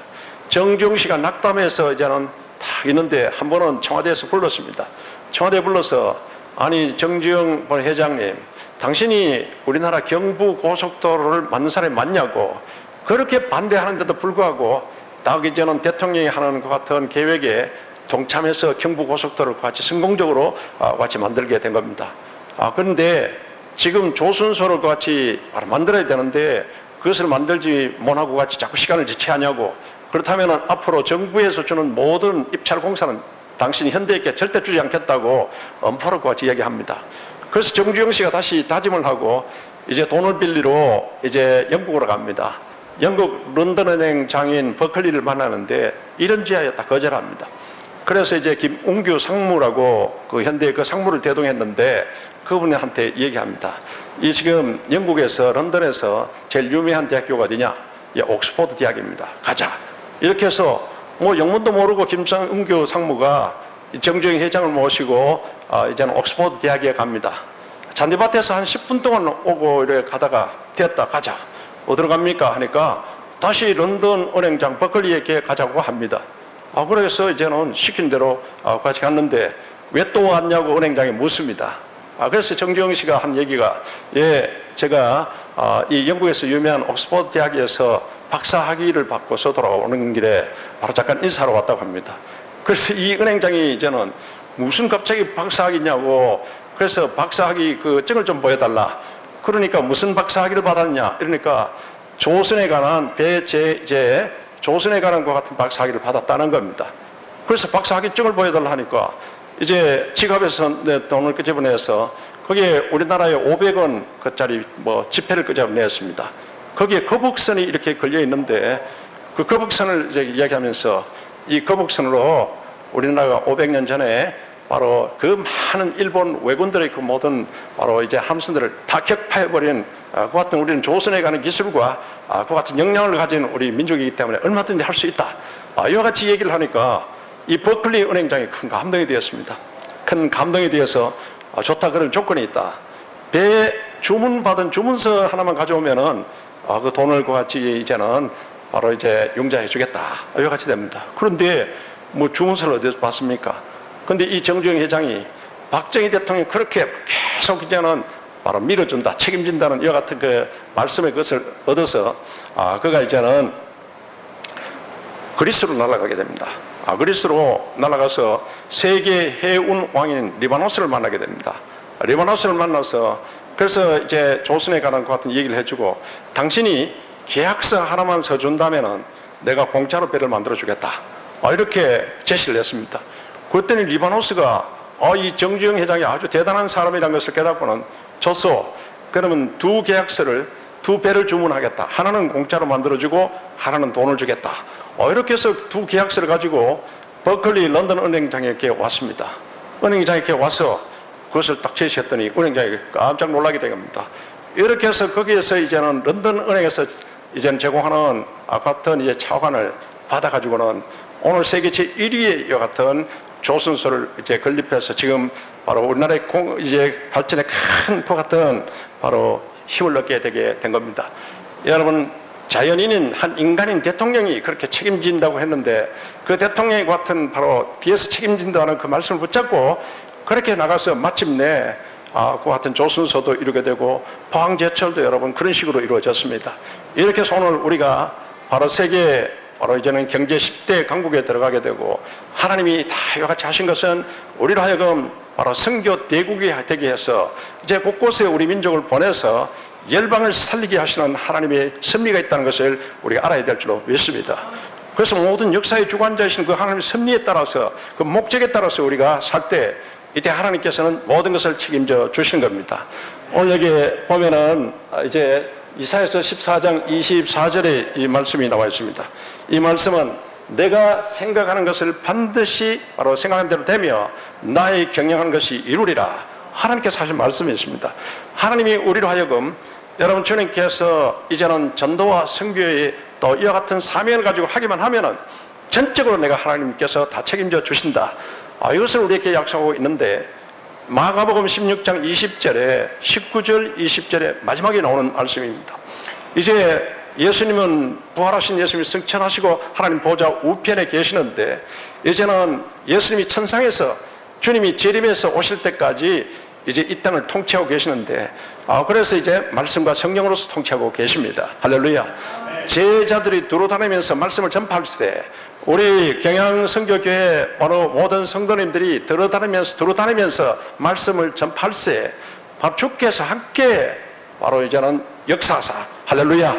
정주영 씨가 낙담해서 이제는 다 있는데 한 번은 청와대에서 불렀습니다. 청와대에 불러서 아니 정주영 회장님, 당신이 우리나라 경부고속도로를 만든 사람이 맞냐고, 그렇게 반대하는데도 불구하고 나오기 전은 대통령이 하는 것 같은 계획에 동참해서 경부고속도로를 같이 성공적으로 같이 만들게 된 겁니다. 그런데 지금 조선소를 같이 만들어야 되는데 그것을 만들지 못하고 같이 자꾸 시간을 지체하냐고. 그렇다면 앞으로 정부에서 주는 모든 입찰 공사는 당신이 현대에게 절대 주지 않겠다고 엄포로 같이 이야기합니다. 그래서 정주영 씨가 다시 다짐을 하고 이제 돈을 빌리러 이제 영국으로 갑니다. 영국 런던은행 장인 버클리를 만나는데 이런 지하였다 거절합니다. 그래서 이제 김웅규 상무라고 그 현대의 그 상무를 대동했는데 그분한테 얘기합니다. 이 지금 영국에서 런던에서 제일 유명한 대학교가 어디냐? 예, 옥스퍼드 대학입니다. 가자. 이렇게 해서 뭐 영문도 모르고 김웅규 상무가 정주영 회장을 모시고 이제는 옥스퍼드 대학에 갑니다. 잔디밭에서 한 10분 동안 오고 이렇게 가다가 됐다 가자. 어디로 갑니까? 하니까 다시 런던 은행장 버클리에 가자고 합니다. 그래서 이제는 시킨 대로 같이 갔는데 왜 또 왔냐고 은행장이 묻습니다. 그래서 정주영 씨가 한 얘기가, 예, 제가 이 영국에서 유명한 옥스퍼드 대학에서 박사 학위를 받고서 돌아오는 길에 바로 잠깐 인사하러 왔다고 합니다. 그래서 이 은행장이 이제는 무슨 갑자기 박사 학위냐고, 그래서 박사 학위 그 증을 좀 보여달라. 그러니까 무슨 박사 학위를 받았냐? 이러니까 조선에 관한 배제제, 조선에 관한 것 같은 박사 학위를 받았다는 겁니다. 그래서 박사 학위증을 보여달라 하니까 이제 지갑에서 돈을 끄집어내서 거기에 우리나라에 500원 그짜리 뭐 지폐를 끄집어냈습니다. 거기에 거북선이 이렇게 걸려 있는데 그 거북선을 이제 이야기하면서 이 거북선으로 우리나라가 500년 전에 바로 그 많은 일본 왜군들의 그 모든 바로 이제 함선들을 다 격파해버린 그 같은 우리는 조선에 가는 기술과 그 같은 역량을 가진 우리 민족이기 때문에 얼마든지 할 수 있다. 이와 같이 얘기를 하니까 이 버클리 은행장이 큰 감동이 되었습니다. 큰 감동이 되어서 좋다, 그런 조건이 있다. 배 주문받은 주문서 하나만 가져오면은 그 돈을 그 같이 이제는 바로 이제 융자해 주겠다. 이와 같이 됩니다. 그런데 뭐 주문서를 어디서 받습니까? 근데 이 정주영 회장이 박정희 대통령이 그렇게 계속 이제는 바로 밀어준다, 책임진다는 이와 같은 그 말씀의 것을 얻어서 그가 이제는 그리스로 날아가게 됩니다. 그리스로 날아가서 세계 해운 왕인 리바노스를 만나게 됩니다. 리바노스를 만나서 그래서 이제 조선에 관한 것 같은 얘기를 해주고, 당신이 계약서 하나만 써준다면은 내가 공짜로 배를 만들어 주겠다. 이렇게 제시를 했습니다. 그랬더니 리바노스가 이 정주영 회장이 아주 대단한 사람이라는 것을 깨닫고는 줬어. 그러면 두 계약서를, 두 배를 주문하겠다. 하나는 공짜로 만들어주고 하나는 돈을 주겠다. 이렇게 해서 두 계약서를 가지고 버클리 런던 은행장에 왔습니다. 은행장에 와서 그것을 딱 제시했더니 은행장이 깜짝 놀라게 된 겁니다. 이렇게 해서 거기에서 이제는 런던 은행에서 이제는 제공하는 같은 이제 차관을 받아가지고는 오늘 세계 제1위의 이와 같은 조선소를 이제 건립해서 지금 바로 우리나라의 이제 발전에 큰 것 같은 바로 힘을 얻게 되게 된 겁니다. 여러분, 자연인인 한 인간인 대통령이 그렇게 책임진다고 했는데 그 대통령이 같은 바로 뒤에서 책임진다는 그 말씀을 붙잡고 그렇게 나가서 마침내 그 같은 조선소도 이루게 되고 포항제철도 여러분 그런 식으로 이루어졌습니다. 이렇게 해서 오늘 우리가 바로 세계 바로 이제는 경제 10대 강국에 들어가게 되고, 하나님이 다 이와 같이 하신 것은 우리로 하여금 바로 선교 대국이 되게 해서 이제 곳곳에 우리 민족을 보내서 열방을 살리게 하시는 하나님의 섭리가 있다는 것을 우리가 알아야 될 줄로 믿습니다. 그래서 모든 역사의 주관자이신 그 하나님의 섭리에 따라서, 그 목적에 따라서 우리가 살 때 이때 하나님께서는 모든 것을 책임져 주시는 겁니다. 오늘 여기 보면은 이제 이사야서 14장 24절에 이 말씀이 나와 있습니다. 이 말씀은 내가 생각하는 것을 반드시 바로 생각한 대로 되며 나의 경영하는 것이 이루리라. 하나님께서 하신 말씀이 있습니다. 하나님이 우리로 하여금 여러분 주님께서 이제는 전도와 선교의 또 이와 같은 사명을 가지고 하기만 하면은 전적으로 내가 하나님께서 다 책임져 주신다. 이것을 우리에게 약속하고 있는데 마가복음 16장 20절에 19절 20절에 마지막에 나오는 말씀입니다. 이제 예수님은 부활하신 예수님이 승천하시고 하나님 보좌 우편에 계시는데 이제는 예수님이 천상에서 주님이 재림해서 오실 때까지 이제 이 땅을 통치하고 계시는데, 그래서 이제 말씀과 성령으로서 통치하고 계십니다. 할렐루야. 제자들이 두루다니면서 말씀을 전파할 때, 우리 경양선교교회 바로 모든 성도님들이 두루다니면서 말씀을 전파할 때, 바로 주께서 함께 바로 이제는 역사하사, 할렐루야,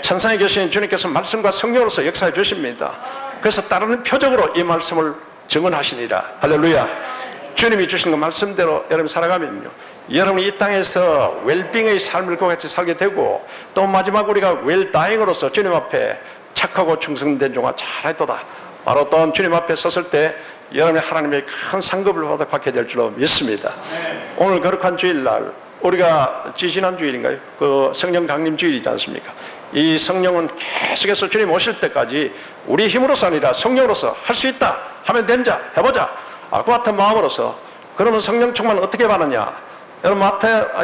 천상에 계신 주님께서 말씀과 성령으로서 역사해 주십니다. 그래서 따르는 표적으로 이 말씀을 증언하시니라. 할렐루야. 주님이 주신 그 말씀대로 여러분 살아가면요, 여러분이 이 땅에서 웰빙의 삶을 같이 살게 되고, 또 마지막 우리가 웰다잉으로서 주님 앞에 착하고 충성된 종아 잘했도다, 바로 또한 주님 앞에 섰을 때 여러분이 하나님의 큰 상급을 받게 될 줄로 믿습니다. 오늘 거룩한 주일날, 우리가 지난 주일인가요? 그 성령 강림 주일이지 않습니까? 이 성령은 계속해서 주님 오실 때까지 우리 힘으로서 아니라 성령으로서 할 수 있다 하면 된자 해보자, 그 같은 마음으로서. 그러면 성령 충만 어떻게 받느냐? 여러분,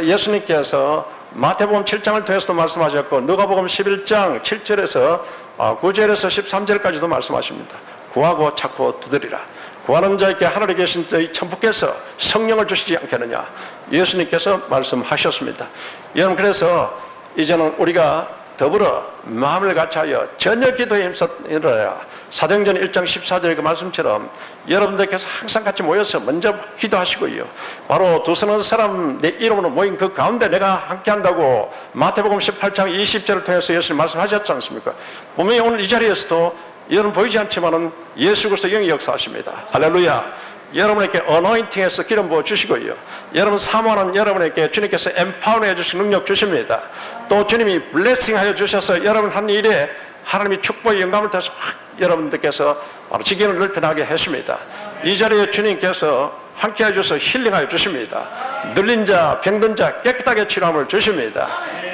예수님께서 마태복음 7장을 통해서도 말씀하셨고, 누가복음 11장 7절에서 9절에서 13절까지도 말씀하십니다. 구하고 찾고 두드리라. 구하는 자에게 하늘에 계신 저희 천부께서 성령을 주시지 않겠느냐, 예수님께서 말씀하셨습니다. 여러분, 그래서 이제는 우리가 더불어 마음을 같이하여 전혀 기도에 힘써라. 사도행전 1장 14절 그 말씀처럼 여러분들께서 항상 같이 모여서 먼저 기도하시고요, 바로 두서너 사람 내 이름으로 모인 그 가운데 내가 함께 한다고 마태복음 18장 20절을 통해서 예수님 말씀하셨지 않습니까? 분명히 오늘 이 자리에서도 여러분 보이지 않지만은 예수 그리스도 영이 역사하십니다. 할렐루야. 여러분에게 어노인팅해서 기름 부어 주시고요, 여러분 사모하는 여러분에게 주님께서 엠파워해 주신 능력 주십니다. 또 주님이 블레싱하여 주셔서 여러분 한 일에 하나님이 축복의 영감을 타서 확 여러분들께서 바로 지경을 넓혀나게 했습니다. 이 자리에 주님께서 함께 해주셔서 힐링하여 주십니다. 눌린 자, 병든 자 깨끗하게 치료함을 주십니다.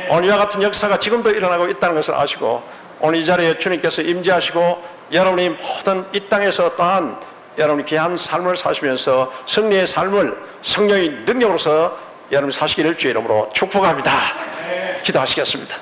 오늘 이와 같은 역사가 지금도 일어나고 있다는 것을 아시고, 오늘 이 자리에 주님께서 임재하시고 여러분이 모든 이 땅에서 또한 여러분이 귀한 삶을 사시면서 승리의 삶을 성령의 능력으로서 여러분이 사시기를 주의 이름으로 축복합니다. 기도하시겠습니다.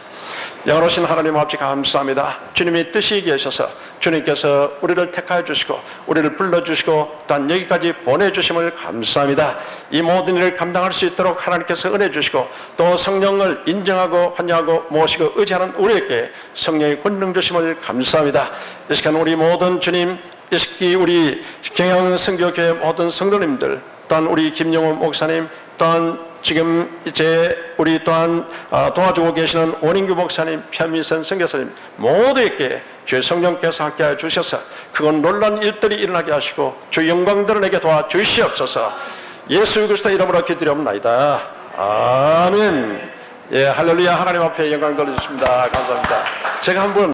영원하신 하나님 아버지 감사합니다. 주님의 뜻이 계셔서 주님께서 우리를 택하여 주시고 우리를 불러주시고 또한 여기까지 보내주심을 감사합니다. 이 모든 일을 감당할 수 있도록 하나님께서 은혜 주시고, 또 성령을 인정하고 환영하고 모시고 의지하는 우리에게 성령의 권능 주심을 감사합니다. 이 시간 우리 모든 주님, 이 시기 우리 경양선교교회 모든 성도님들, 또한 우리 김영호 목사님, 또한 지금 이제 우리 또한 도와주고 계시는 원인규 목사님, 편미선 선교사님 모두에게 주의 성령께서 함께하여 주셔서 그건 놀라운 일들이 일어나게 하시고 주의 영광 드러내게 도와주시옵소서. 예수 그리스도 이름으로 기도드리옵나이다. 아멘. 예, 할렐루야. 하나님 앞에 영광 돌려주십니다. 감사합니다. 제가 한번